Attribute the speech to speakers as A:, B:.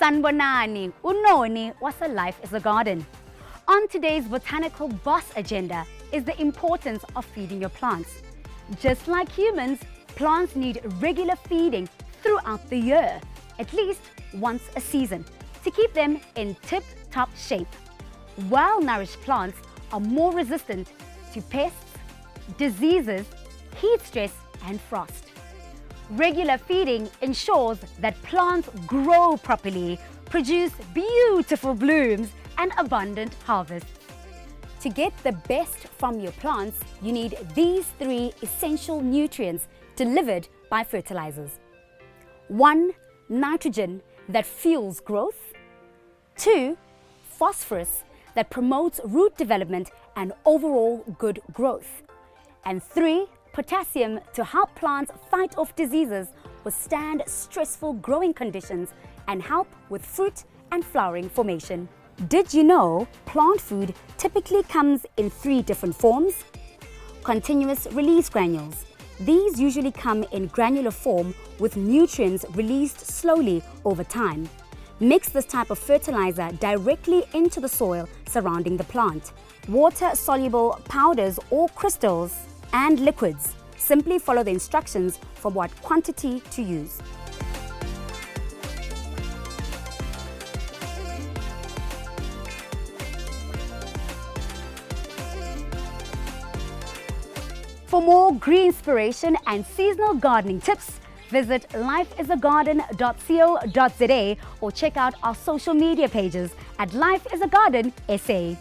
A: Sanbonani, unoni wasa life is a garden. On today's botanical boss agenda is the importance of feeding your plants. Just like humans, plants need regular feeding throughout the year, at least once a season, to keep them in tip-top shape. Well-nourished plants are more resistant to pests, diseases, heat stress, and frost. Regular feeding ensures that plants grow properly, produce beautiful blooms, and abundant harvests. To get the best from your plants, you need these three essential nutrients delivered by fertilizers. 1. Nitrogen that fuels growth. 2. Phosphorus that promotes root development and overall good growth. And 3. Potassium to help plants fight off diseases, withstand stressful growing conditions, and help with fruit and flowering formation. Did you know plant food typically comes in 3 different forms? Continuous release granules. These usually come in granular form with nutrients released slowly over time. Mix this type of fertilizer directly into the soil surrounding the plant. Water-soluble powders or crystals and liquids. Simply follow the instructions for what quantity to use. For more green inspiration and seasonal gardening tips, visit lifeisagarden.co.za or check out our social media pages at Life is a Garden SA.